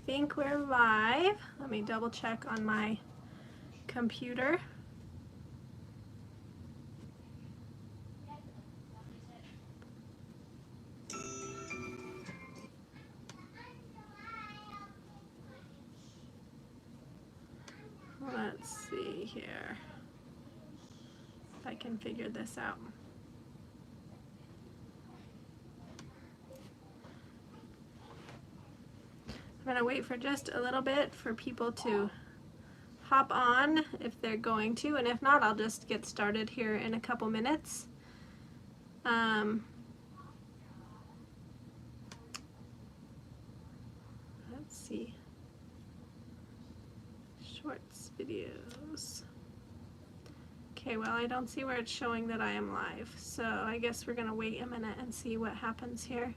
think we're live. Let me double check on my computer. Let's see here if I can figure this out. I'm going to wait for just a little bit for people to hop on if they're going to, and if not, I'll just get started here in a couple minutes. Let's see. Shorts videos. Okay, well, I don't see where it's showing that I am live, so I guess we're going to wait a minute and see what happens here.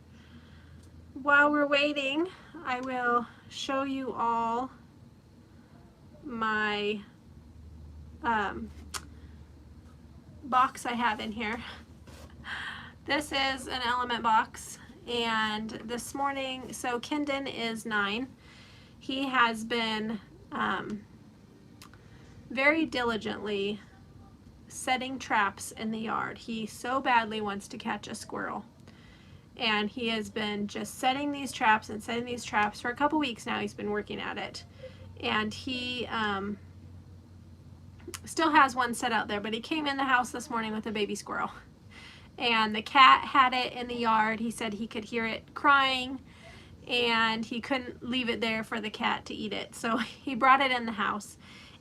While we're waiting, I will show you all my box I have in here. This is an LMNT box, and this morning, so Kendon is 9. He has been very diligently setting traps in the yard. He so badly wants to catch a squirrel. And he has been just setting these traps and setting these traps for a couple weeks now. He's been working at it. And he still has one set out there, but he came in the house this morning with a baby squirrel. And the cat had it in the yard. He said he could hear it crying, and he couldn't leave it there for the cat to eat it. So he brought it in the house.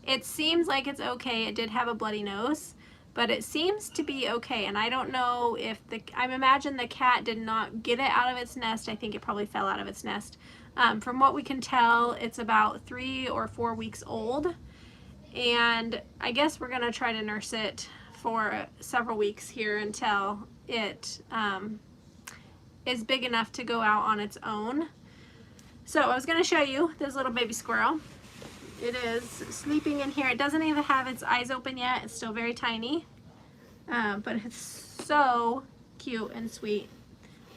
It seems like it's okay. It did have a bloody nose, but it seems to be okay. And I don't know if I imagine the cat did not get it out of its nest. I think it probably fell out of its nest. From what we can tell, it's about 3 or 4 weeks old. And I guess we're gonna try to nurse it for several weeks here until it is big enough to go out on its own. So I was gonna show you this little baby squirrel. It is sleeping in here. It doesn't even have its eyes open yet. It's still very tiny, but it's so cute and sweet.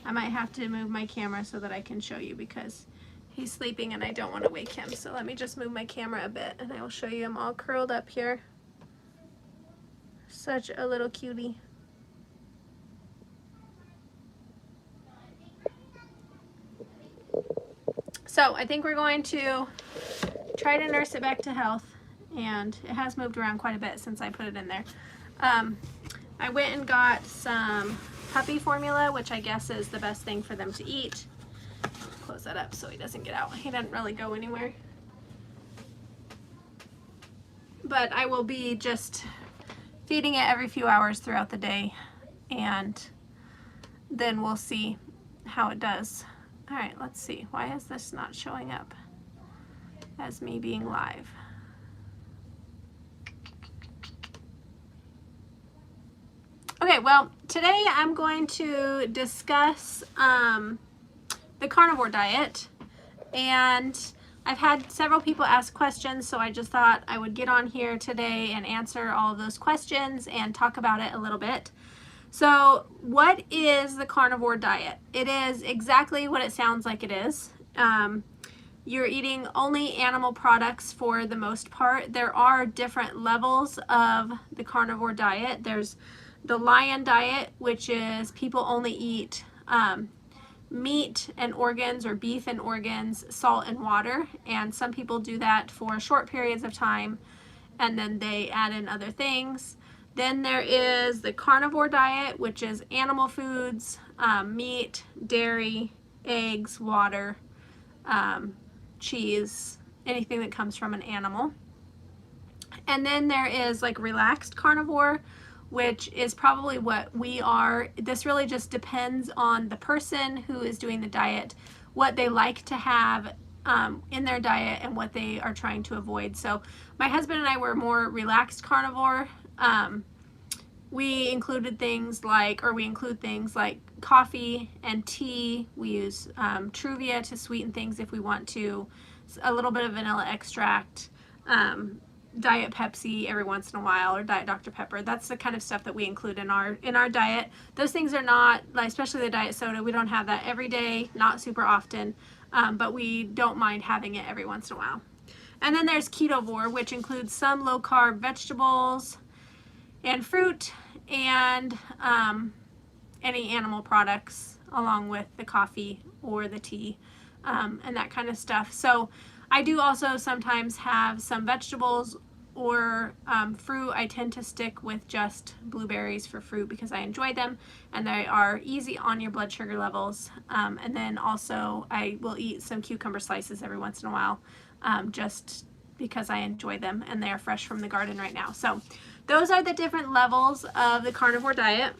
I might have to move my camera so that I can show you because he's sleeping and I don't want to wake him. So let me just move my camera a bit and I will show you him all curled up here. Such a little cutie. So I think we're going to try to nurse it back to health, and it has moved around quite a bit since I put it in there. I went and got some puppy formula, which I guess is the best thing for them to eat. Close that up so he doesn't get out. He doesn't really go anywhere. But I will be just feeding it every few hours throughout the day, and then we'll see how it does. All right, let's see. Why is this not showing up as me being live? Okay, well, today I'm going to discuss the carnivore diet, and I've had several people ask questions, so I just thought I would get on here today and answer all of those questions and talk about it a little bit. So what is the carnivore diet? It is exactly what it sounds like it is. You're eating only animal products for the most part. There are different levels of the carnivore diet. There's the lion diet, which is people only eat meat and organs, or beef and organs, salt and water. And some people do that for short periods of time, and then they add in other things. Then there is the carnivore diet, which is animal foods, meat, dairy, eggs, water, cheese, anything that comes from an animal. And then there is like relaxed carnivore, which is probably what we are. This really just depends on the person who is doing the diet, what they like to have in their diet and what they are trying to avoid. So my husband and I were more relaxed carnivore. We included things like, or we include things like coffee and tea. We use Truvia to sweeten things if we want to, a little bit of vanilla extract, Diet Pepsi every once in a while, or Diet Dr. Pepper. That's the kind of stuff that we include in our diet. Those things are not, like, especially the diet soda, we don't have that every day, not super often. but we don't mind having it every once in a while. And then there's ketovore, which includes some low-carb vegetables and fruit and any animal products along with the coffee or the tea and that kind of stuff. So I do also sometimes have some vegetables or fruit. I tend to stick with just blueberries for fruit because I enjoy them and they are easy on your blood sugar levels. And then also I will eat some cucumber slices every once in a while just because I enjoy them and they are fresh from the garden right now. So those are the different levels of the carnivore diet.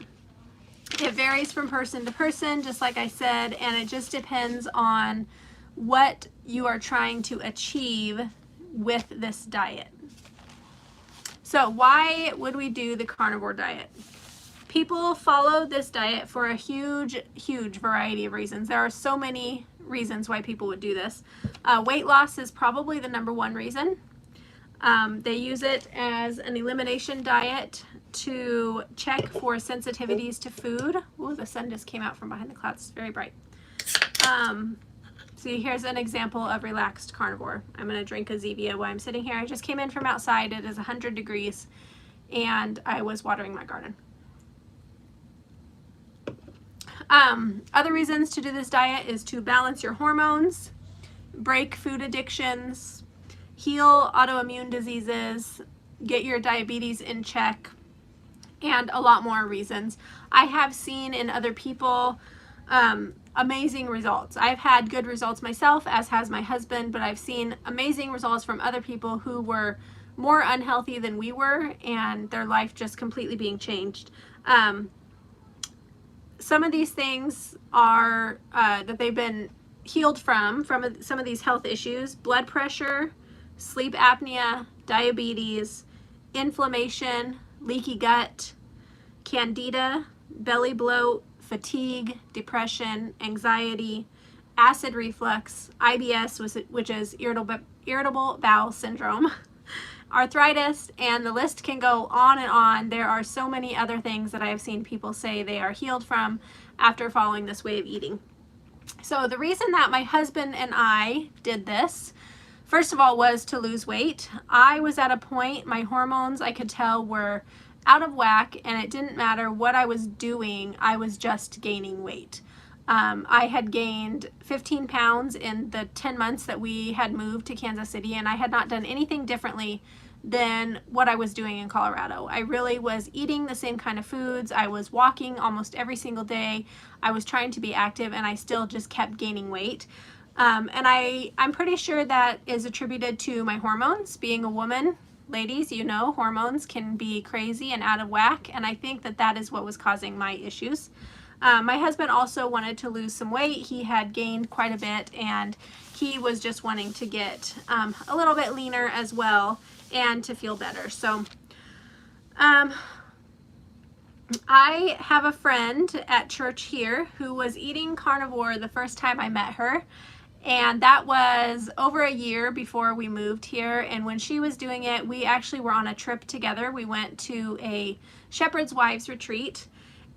It varies from person to person, just like I said, and it just depends on what you are trying to achieve with this diet. So why would we do the carnivore diet? People follow this diet for a huge variety of reasons. There are so many reasons why people would do this. Weight loss is probably the #1 reason. They use it as an elimination diet to check for sensitivities to food. Ooh, the sun just came out from behind the clouds. It's very bright. See, here's an example of relaxed carnivore. I'm going to drink a Zevia while I'm sitting here. I just came in from outside. It is 100 degrees, and I was watering my garden. Other reasons to do this diet is to balance your hormones, break food addictions, heal autoimmune diseases, get your diabetes in check, and a lot more reasons. I have seen in other people amazing results. I've had good results myself, as has my husband, but I've seen amazing results from other people who were more unhealthy than we were, and their life just completely being changed. Some of these things are that they've been healed from some of these health issues: blood pressure, sleep apnea, diabetes, inflammation, leaky gut, candida, belly bloat, fatigue, depression, anxiety, acid reflux, IBS, which is irritable bowel syndrome, arthritis, and the list can go on and on. There are so many other things that I have seen people say they are healed from after following this way of eating. So the reason that my husband and I did this, first of all, was to lose weight. I was at a point, my hormones, I could tell, were out of whack, and it didn't matter what I was doing, I was just gaining weight. I had gained 15 pounds in the 10 months that we had moved to Kansas City, and I had not done anything differently than what I was doing in Colorado. I really was eating the same kind of foods. I was walking almost every single day. I was trying to be active, and I still just kept gaining weight. And I'm pretty sure that is attributed to my hormones. Being a woman, ladies, you know, hormones can be crazy and out of whack, and I think that that is what was causing my issues. My husband also wanted to lose some weight. He had gained quite a bit, and he was just wanting to get a little bit leaner as well and to feel better. So I have a friend at church here who was eating carnivore the first time I met her, and that was over a year before we moved here. And when she was doing it, we actually were on a trip together. We went to a Shepherd's Wives retreat,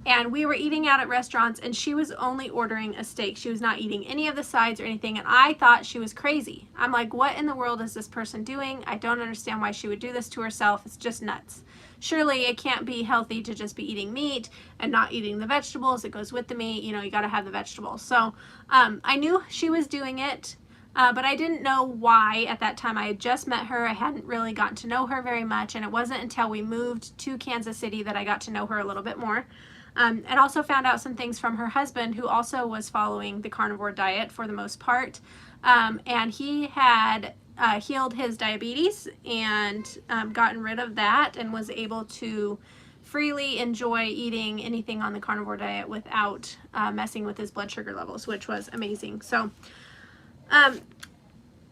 and we were eating out at restaurants, and she was only ordering a steak. She was not eating any of the sides or anything, and I thought she was crazy. I'm like, what in the world is this person doing? I don't understand why she would do this to herself. It's just nuts. Surely it can't be healthy to just be eating meat and not eating the vegetables that goes with the meat. You know, you got to have the vegetables. So I knew she was doing it, but I didn't know why at that time. I had just met her. I hadn't really gotten to know her very much, and it wasn't until we moved to Kansas City that I got to know her a little bit more. And also found out some things from her husband, who also was following the carnivore diet for the most part. And he had healed his diabetes and gotten rid of that and was able to freely enjoy eating anything on the carnivore diet without messing with his blood sugar levels, which was amazing. So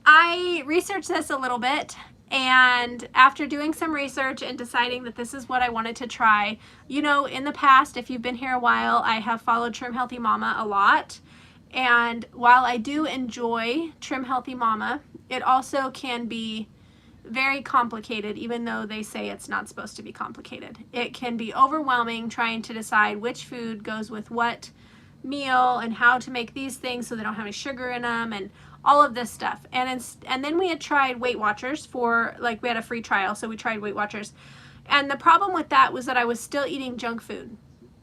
I researched this a little bit, and after doing some research and deciding that this is what I wanted to try, you know, in the past, if you've been here a while, I have followed Trim Healthy Mama a lot. And while I do enjoy Trim Healthy Mama, it also can be very complicated, even though they say it's not supposed to be complicated. It can be overwhelming trying to decide which food goes with what meal and how to make these things so they don't have any sugar in them and all of this stuff. And then we had tried Weight Watchers for, like, we had a free trial, so we tried Weight Watchers. And the problem with that was that I was still eating junk food,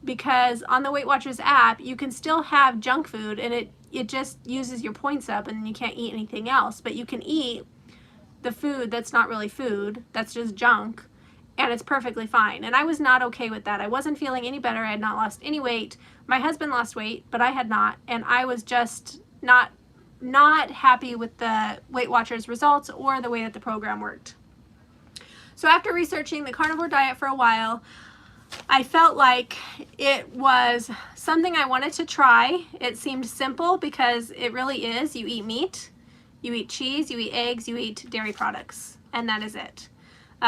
because on the Weight Watchers app, you can still have junk food, and it just uses your points up, and you can't eat anything else. But you can eat the food that's not really food, that's just junk, and it's perfectly fine. And I was not okay with that. I wasn't feeling any better. I had not lost any weight. My husband lost weight, but I had not, and I was just not happy with the Weight Watchers results or the way that the program worked. So after researching the carnivore diet for a while, I felt like it was something I wanted to try. It seemed simple, because it really is. You eat meat, you eat cheese, you eat eggs, you eat dairy products, and that is it.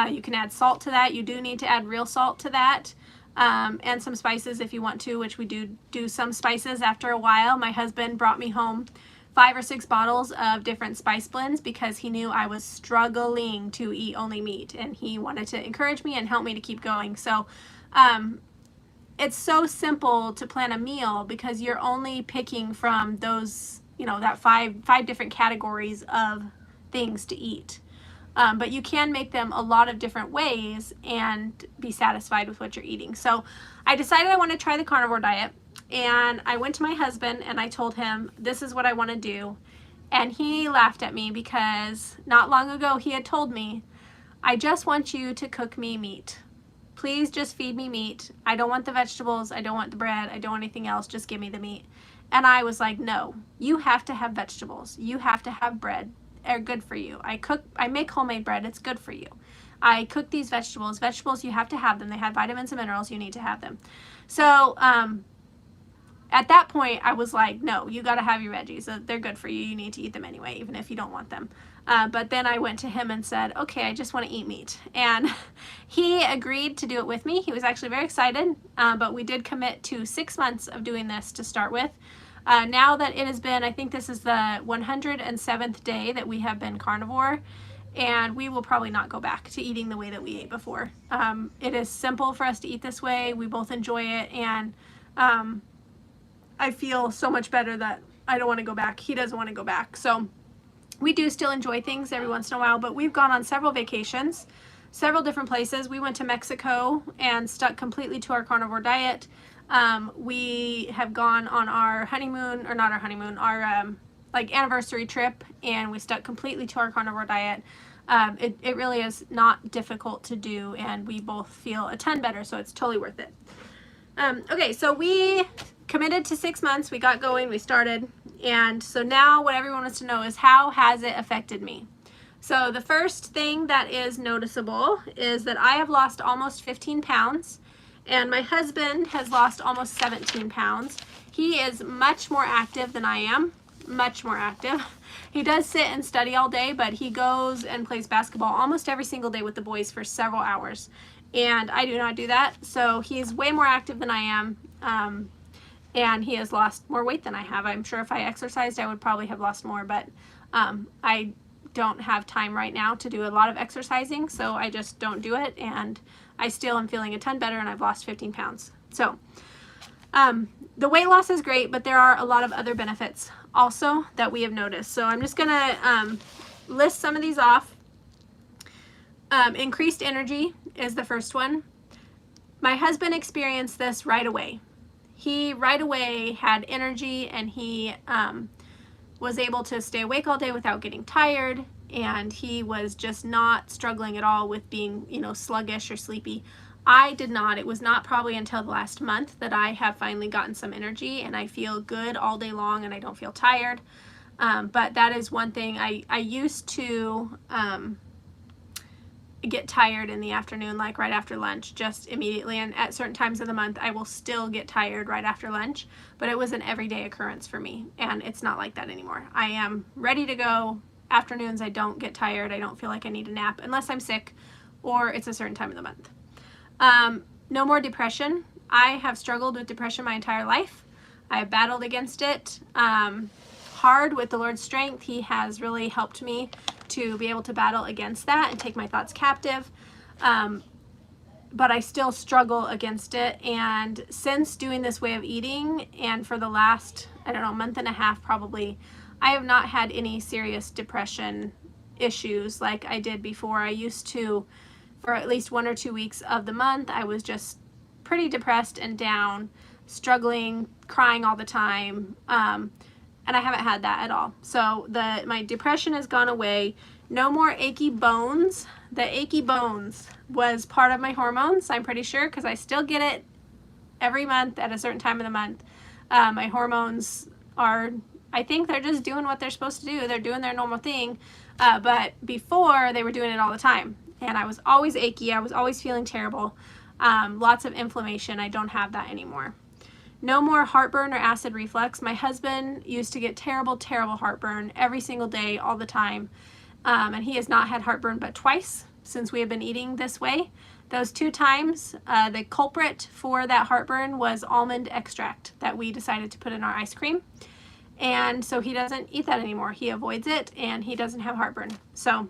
You can add salt to that. You do need to add real salt to that, and some spices if you want to, which we do some spices after a while. My husband brought me home 5 or 6 bottles of different spice blends, because he knew I was struggling to eat only meat, and he wanted to encourage me and help me to keep going. So it's so simple to plan a meal, because you're only picking from those, you know, that five different categories of things to eat. But you can make them a lot of different ways and be satisfied with what you're eating. So I decided I want to try the carnivore diet, and I went to my husband and I told him, this is what I want to do. And he laughed at me, because not long ago he had told me, I just want you to cook me meat. Please just feed me meat. I don't want the vegetables. I don't want the bread. I don't want anything else. Just give me the meat. And I was like, no, you have to have vegetables. You have to have bread. Are good for you. I make homemade bread. It's good for you. I cook these vegetables. Vegetables, you have to have them. They have vitamins and minerals. You need to have them. So at that point, I was like, no, you got to have your veggies. They're good for you. You need to eat them anyway, even if you don't want them. But then I went to him and said, okay, I just want to eat meat. And he agreed to do it with me. He was actually very excited, but we did commit to 6 months of doing this to start with. Now that it has been, I think this is the 107th day that we have been carnivore, and we will probably not go back to eating the way that we ate before. It is simple for us to eat this way. We both enjoy it, and I feel so much better that I don't want to go back. He doesn't want to go back. So we do still enjoy things every once in a while, but we've gone on several vacations, several different places. We went to Mexico and stuck completely to our carnivore diet. We have gone on our honeymoon, or not our honeymoon, our like anniversary trip, and we stuck completely to our carnivore diet. It really is not difficult to do, and we both feel a ton better, so it's totally worth it. Okay, so we committed to 6 months. We got going, we started, and so now what everyone wants to know is, how has it affected me? So the first thing that is noticeable is that I have lost almost 15 pounds. And my husband has lost almost 17 pounds. He is much more active than I am, much more active. He does sit and study all day, but he goes and plays basketball almost every single day with the boys for several hours. And I do not do that, so he's way more active than I am, and he has lost more weight than I have. I'm sure if I exercised, I would probably have lost more, but I don't have time right now to do a lot of exercising, so I just don't do it, and I still am feeling a ton better, and I've lost 15 pounds. So the weight loss is great, but there are a lot of other benefits also that we have noticed. So I'm just gonna list some of these off. Increased energy is the first one. My husband experienced this right away. He right away had energy, and he was able to stay awake all day without getting tired, and he was just not struggling at all with being, you know, sluggish or sleepy. I did not. It was not probably until the last month that I have finally gotten some energy, and I feel good all day long, and I don't feel tired. But that is one thing. I used to get tired in the afternoon, like right after lunch, just immediately, and at certain times of the month I will still get tired right after lunch, but it was an everyday occurrence for me, and it's not like that anymore. I am ready to go. Afternoons I don't get tired. I don't feel like I need a nap unless I'm sick or it's a certain time of the month. No more depression. I have struggled with depression my entire life. I have battled against it hard with the Lord's strength. He has really helped me to be able to battle against that and take my thoughts captive. But I still struggle against it. And since doing this way of eating, and for the last, I don't know, month and a half probably, I have not had any serious depression issues like I did before. I used to, for at least 1 or 2 weeks of the month, I was just pretty depressed and down, struggling, crying all the time, and I haven't had that at all. So my depression has gone away. No more achy bones. The achy bones was part of my hormones, I'm pretty sure, because I still get it every month at a certain time of the month. My hormones are, I think they're just doing what they're supposed to do. They're doing their normal thing. But before, they were doing it all the time. And I was always achy. I was always feeling terrible. Lots of inflammation. I don't have that anymore. No more heartburn or acid reflux. My husband used to get terrible, terrible heartburn every single day, all the time. And he has not had heartburn but twice since we have been eating this way. Those 2 times, the culprit for that heartburn was almond extract that we decided to put in our ice cream. And so he doesn't eat that anymore. He avoids it and he doesn't have heartburn. So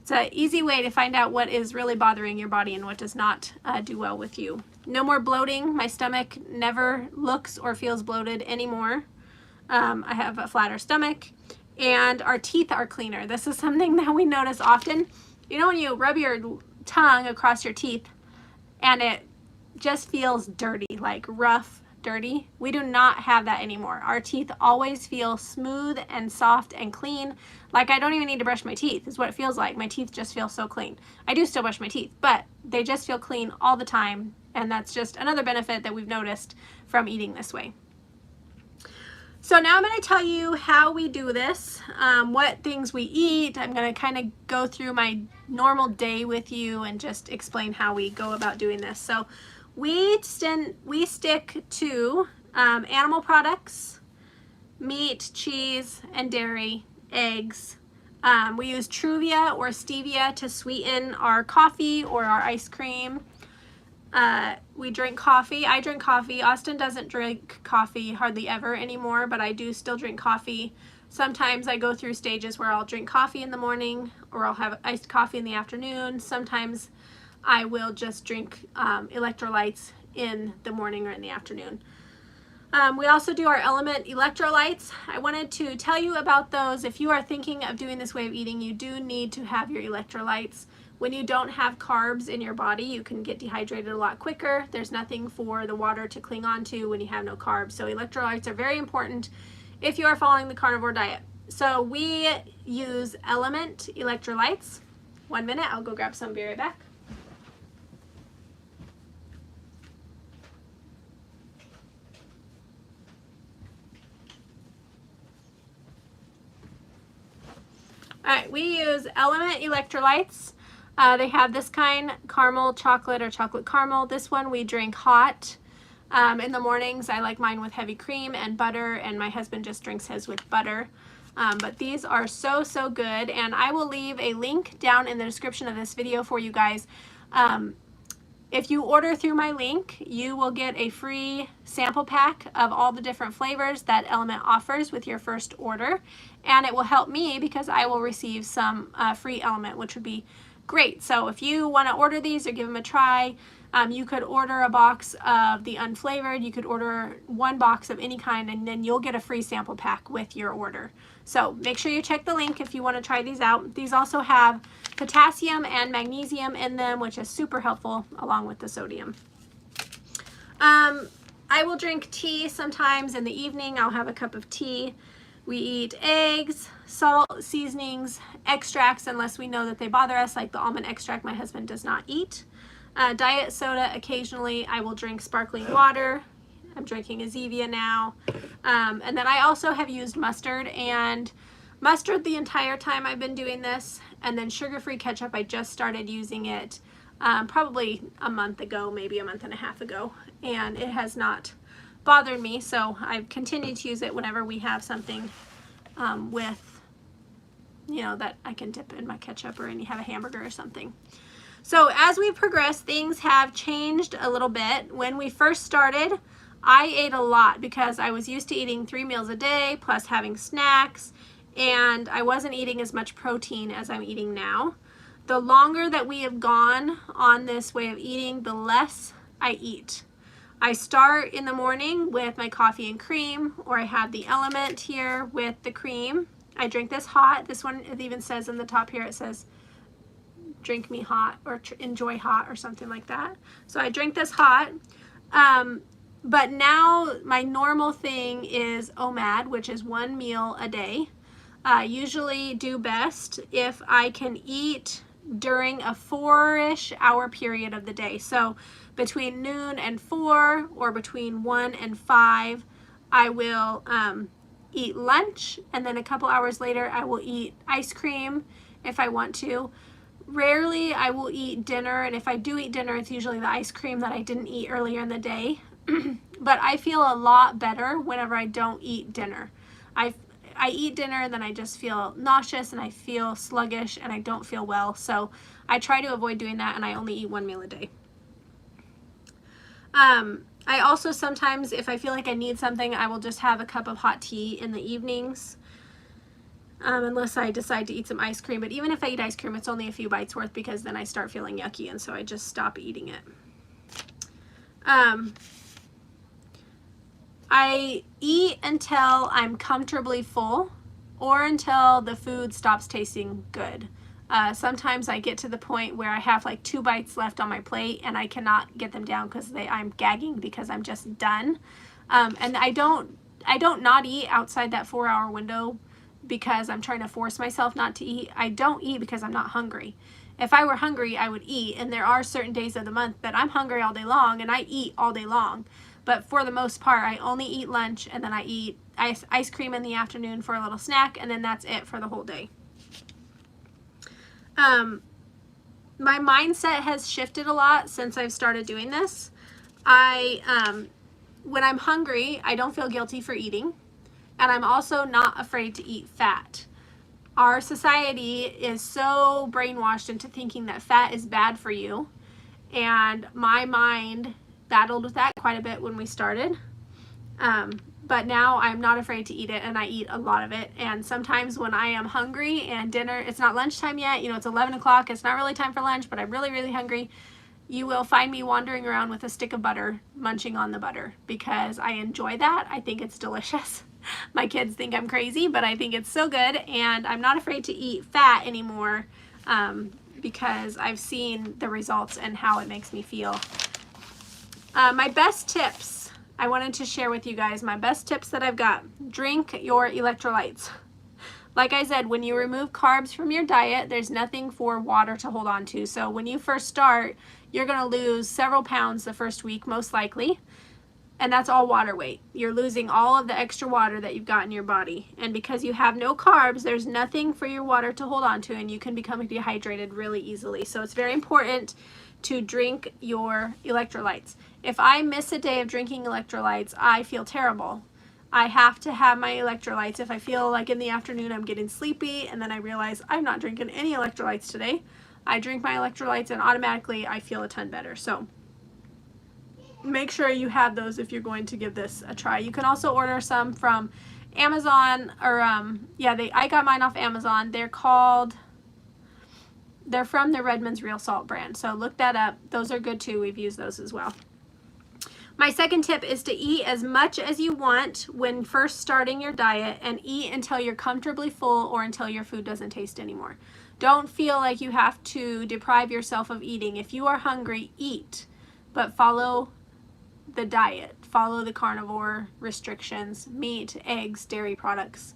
it's an easy way to find out what is really bothering your body and what does not do well with you. No more bloating. My stomach never looks or feels bloated anymore. I have a flatter stomach, and our teeth are cleaner. This is something that we notice often. You know when you rub your tongue across your teeth and it just feels dirty, like rough, dirty? We do not have that anymore. Our teeth always feel smooth and soft and clean. Like I don't even need to brush my teeth is what it feels like. My teeth just feel so clean. I do still brush my teeth, but they just feel clean all the time. And that's just another benefit that we've noticed from eating this way. So now I'm going to tell you how we do this, what things we eat. I'm going to kind of go through my normal day with you and just explain how we go about doing this. So we stick to animal products, meat, cheese, and dairy, eggs. We use Truvia or stevia to sweeten our coffee or our ice cream. We drink coffee. I drink coffee. Austin doesn't drink coffee hardly ever anymore, but I do still drink coffee. Sometimes I go through stages where I'll drink coffee in the morning or I'll have iced coffee in the afternoon. Sometimes I will just drink electrolytes in the morning or in the afternoon. We also do our LMNT electrolytes. I wanted to tell you about those. If you are thinking of doing this way of eating, you do need to have your electrolytes. When you don't have carbs in your body, you can get dehydrated a lot quicker. There's nothing for the water to cling on to when you have no carbs. So electrolytes are very important if you are following the carnivore diet. So we use LMNT electrolytes. 1 minute, I'll go grab some, be right back. All right, we use LMNT electrolytes. They have this kind, caramel chocolate or chocolate caramel. This one we drink hot. In the mornings, I like mine with heavy cream and butter, and my husband just drinks his with butter. But these are so, so good, and I will leave a link down in the description of this video for you guys. If you order through my link, you will get a free sample pack of all the different flavors that LMNT offers with your first order, and it will help me because I will receive some free LMNT, which would be great. So if you want to order these or give them a try, you could order a box of the unflavored, you could order 1 box of any kind, and then you'll get a free sample pack with your order. So make sure you check the link if you want to try these out. These also have potassium and magnesium in them, which is super helpful along with the sodium. I will drink tea sometimes in the evening. I'll have a cup of tea. We eat eggs, salt, seasonings, extracts unless we know that they bother us, like the almond extract my husband does not eat. Diet soda occasionally. I will drink sparkling water. I'm drinking a Zevia now. And then I also have used mustard, and mustard the entire time I've been doing this, and then sugar-free ketchup, I just started using it probably a month ago, maybe a month and a half ago, and it has not bothered me, so I've continued to use it whenever we have something with, you know, that I can dip in my ketchup or have a hamburger or something. So as we progress, things have changed a little bit. When we first started, I ate a lot because I was used to eating 3 meals a day plus having snacks, and I wasn't eating as much protein as I'm eating now. The longer that we have gone on this way of eating, the less I eat. I start in the morning with my coffee and cream, or I have the LMNT here with the cream. I drink this hot. This one, it even says in the top here, it says drink me hot or enjoy hot or something like that. So I drink this hot. But now my normal thing is OMAD, which is 1 meal a day. Usually do best if I can eat during a 4-ish hour period of the day. So between noon and 4 or between 1 and 5, I will eat lunch, and then a couple hours later I will eat ice cream if I want to. Rarely I will eat dinner, and if I do eat dinner, it's usually the ice cream that I didn't eat earlier in the day. But I feel a lot better whenever I don't eat dinner. I eat dinner and then I just feel nauseous and I feel sluggish and I don't feel well. So I try to avoid doing that, and I only eat 1 meal a day. I also sometimes, if I feel like I need something, I will just have a cup of hot tea in the evenings, unless I decide to eat some ice cream. But even if I eat ice cream, it's only a few bites worth, because then I start feeling yucky, and so I just stop eating it. I eat until I'm comfortably full, or until the food stops tasting good. Sometimes I get to the point where I have like 2 bites left on my plate and I cannot get them down because I'm gagging because I'm just done. And I don't not eat outside that 4-hour window because I'm trying to force myself not to eat. I don't eat because I'm not hungry. If I were hungry, I would eat, and there are certain days of the month that I'm hungry all day long and I eat all day long. But for the most part, I only eat lunch, and then I eat ice cream in the afternoon for a little snack, and then that's it for the whole day. My mindset has shifted a lot since I've started doing this. When I'm hungry, I don't feel guilty for eating, and I'm also not afraid to eat fat. Our society is so brainwashed into thinking that fat is bad for you, and my mind battled with that quite a bit when we started. But now I'm not afraid to eat it, and I eat a lot of it. And sometimes when I am hungry and dinner, it's not lunchtime yet, you know, it's 11 o'clock, it's not really time for lunch, but I'm really, really hungry, you will find me wandering around with a stick of butter, munching on the butter, because I enjoy that. I think it's delicious. My kids think I'm crazy, but I think it's so good, and I'm not afraid to eat fat anymore, because I've seen the results and how it makes me feel. My best tips, I wanted to share with you guys my best tips that I've got. Drink your electrolytes. Like I said, when you remove carbs from your diet, there's nothing for water to hold on to. So when you first start, you're going to lose several pounds the first week, most likely. And that's all water weight. You're losing all of the extra water that you've got in your body. And because you have no carbs, there's nothing for your water to hold on to, and you can become dehydrated really easily. So it's very important to drink your electrolytes. If I miss a day of drinking electrolytes, I feel terrible. I have to have my electrolytes. If I feel like in the afternoon I'm getting sleepy and then I realize I'm not drinking any electrolytes today, I drink my electrolytes and automatically I feel a ton better. So make sure you have those if you're going to give this a try. You can also order some from Amazon, or I got mine off Amazon. They're from the Redmond's Real Salt brand, so look that up. Those are good too. We've used those as well. My second tip is to eat as much as you want when first starting your diet, and eat until you're comfortably full or until your food doesn't taste anymore. Don't feel like you have to deprive yourself of eating. If you are hungry, eat, but follow the diet. Follow the carnivore restrictions, meat, eggs, dairy products,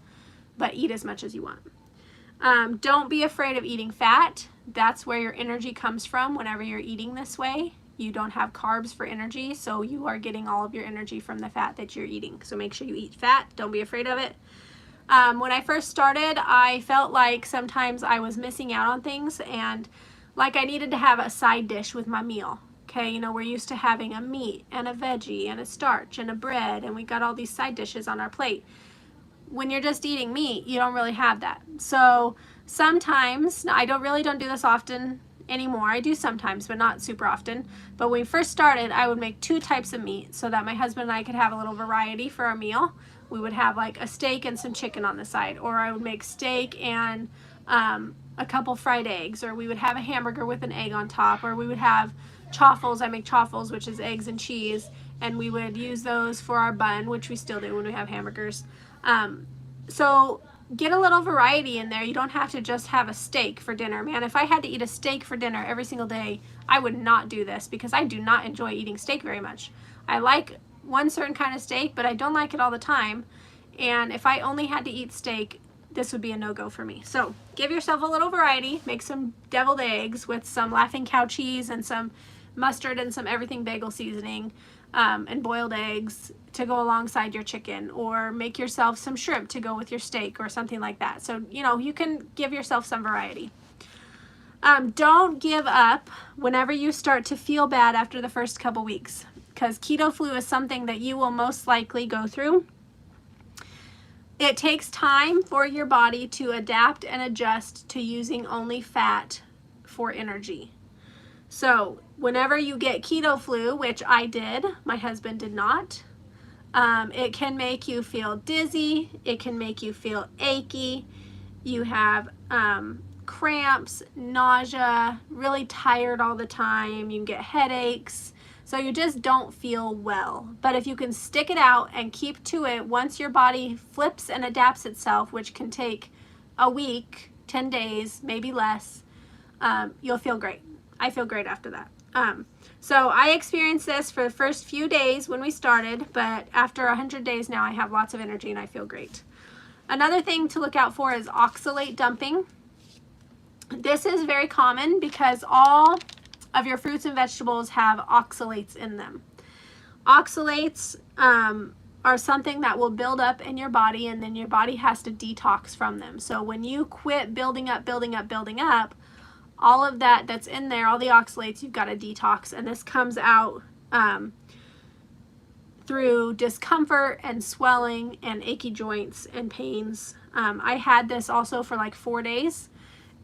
but eat as much as you want. Don't be afraid of eating fat. That's where your energy comes from whenever you're eating this way. You don't have carbs for energy, so you are getting all of your energy from the fat that you're eating. So make sure you eat fat. Don't be afraid of it. When I first started, I felt like sometimes I was missing out on things, and like I needed to have a side dish with my meal. Okay, you know, we're used to having a meat and a veggie and a starch and a bread, and we got all these side dishes on our plate. When you're just eating meat, you don't really have that. So sometimes, I don't do this often anymore. I do sometimes, but not super often. But when we first started, I would make 2 types of meat so that my husband and I could have a little variety for our meal. We would have like a steak and some chicken on the side, or I would make steak and a couple fried eggs, or we would have a hamburger with an egg on top, or we would have chaffles. I make chaffles, which is eggs and cheese, and we would use those for our bun, which we still do when we have hamburgers. So get a little variety in there. You don't have to just have a steak for dinner. Man, if I had to eat a steak for dinner every single day, I would not do this, because I do not enjoy eating steak very much. I like one certain kind of steak, but I don't like it all the time. And if I only had to eat steak, this would be a no-go for me. So give yourself a little variety. Make some deviled eggs with some Laughing Cow cheese and some mustard and some everything bagel seasoning, and boiled eggs to go alongside your chicken, or make yourself some shrimp to go with your steak or something like that. So, you know, you can give yourself some variety. Don't give up whenever you start to feel bad after the first couple weeks, because keto flu is something that you will most likely go through. It takes time for your body to adapt and adjust to using only fat for energy. So whenever you get keto flu, which I did, my husband did not, it can make you feel dizzy. It can make you feel achy. You have cramps, nausea, really tired all the time. You can get headaches. So you just don't feel well. But if you can stick it out and keep to it, once your body flips and adapts itself, which can take a week, 10 days, maybe less, you'll feel great. I feel great after that. So I experienced this for the first few days when we started, but after 100 days now, I have lots of energy and I feel great. Another thing to look out for is oxalate dumping. This is very common because all of your fruits and vegetables have oxalates in them. Oxalates are something that will build up in your body, and then your body has to detox from them. So when you quit building up, all of that's in there, all the oxalates, you've got to detox, and this comes out through discomfort and swelling and achy joints and pains. I had this also for like 4 days,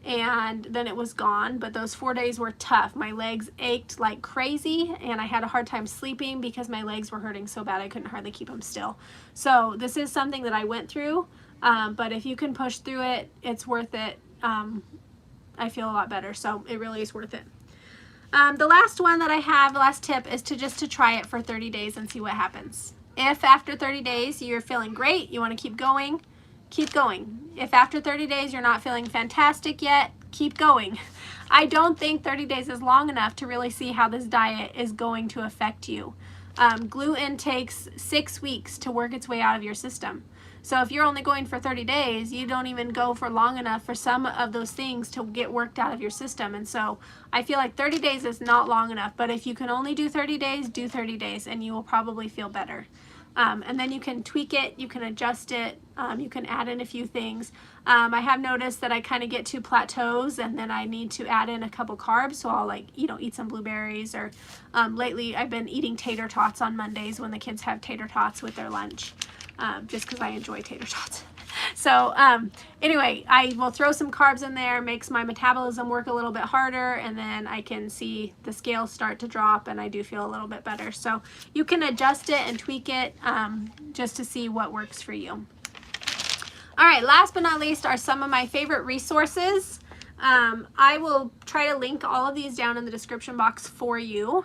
and then it was gone, but those 4 days were tough. My legs ached like crazy, and I had a hard time sleeping because my legs were hurting so bad I couldn't hardly keep them still. So this is something that I went through, but if you can push through it, it's worth it. I feel a lot better, so it really is worth it. The last one that I have, the last tip, is to try it for 30 days and see what happens. If after 30 days you're feeling great, you want to keep going, keep going. If after 30 days you're not feeling fantastic yet, keep going. I don't think 30 days is long enough to really see how this diet is going to affect you. Gluten takes 6 weeks to work its way out of your system. So if you're only going for 30 days, you don't even go for long enough for some of those things to get worked out of your system. And so I feel like 30 days is not long enough, but if you can only do 30 days, do 30 days and you will probably feel better. And then you can tweak it, you can adjust it, you can add in a few things. I have noticed that I kind of get to plateaus and then I need to add in a couple carbs, so I'll eat some blueberries, or lately I've been eating tater tots on Mondays when the kids have tater tots with their lunch, just because I enjoy tater tots. So anyway, I will throw some carbs in there, makes my metabolism work a little bit harder, and then I can see the scales start to drop and I do feel a little bit better. So you can adjust it and tweak it just to see what works for you. All right, last but not least are some of my favorite resources. I will try to link all of these down in the description box for you.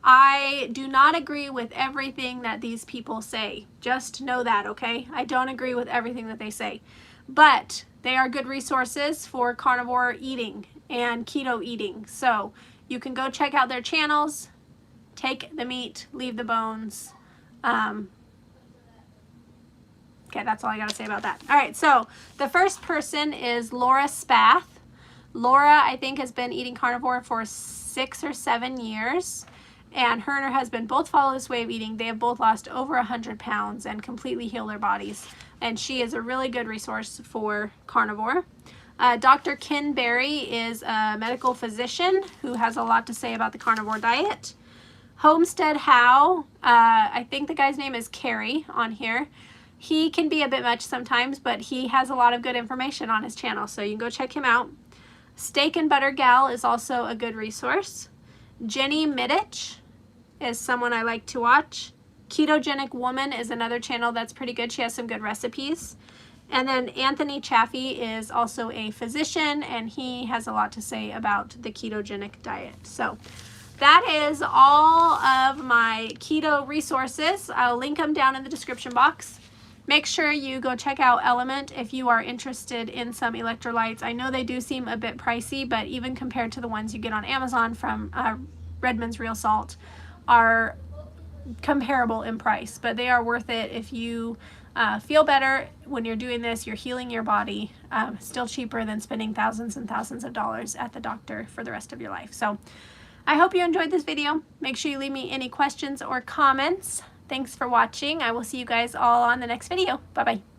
I do not agree with everything that these people say. Just know that, okay? I don't agree with everything that they say. But they are good resources for carnivore eating and keto eating. So you can go check out their channels. Take the meat, leave the bones. Okay, that's all I got to say about that. All right, so the first person is Laura Spath. Laura, I think, has been eating carnivore for 6 or 7 years. And her husband both follow this way of eating. They have both lost over 100 pounds and completely healed their bodies. And she is a really good resource for carnivore. Dr. Ken Berry is a medical physician who has a lot to say about the carnivore diet. Homestead How, I think the guy's name is Carrie on here. He can be a bit much sometimes, but he has a lot of good information on his channel, so you can go check him out. Steak and Butter Gal is also a good resource. Jenny Middich is someone I like to watch. Ketogenic Woman is another channel that's pretty good. She has some good recipes. And then Anthony Chaffee is also a physician, and he has a lot to say about the ketogenic diet. So that is all of my keto resources. I'll link them down in the description box. Make sure you go check out LMNT if you are interested in some electrolytes. I know they do seem a bit pricey, but even compared to the ones you get on Amazon from Redmond's Real Salt, are comparable in price, but they are worth it if you feel better when you're doing this, you're healing your body. Still cheaper than spending thousands and thousands of dollars at the doctor for the rest of your life. So I hope you enjoyed this video. Make sure you leave me any questions or comments. Thanks for watching. I will see you guys all on the next video. Bye-bye.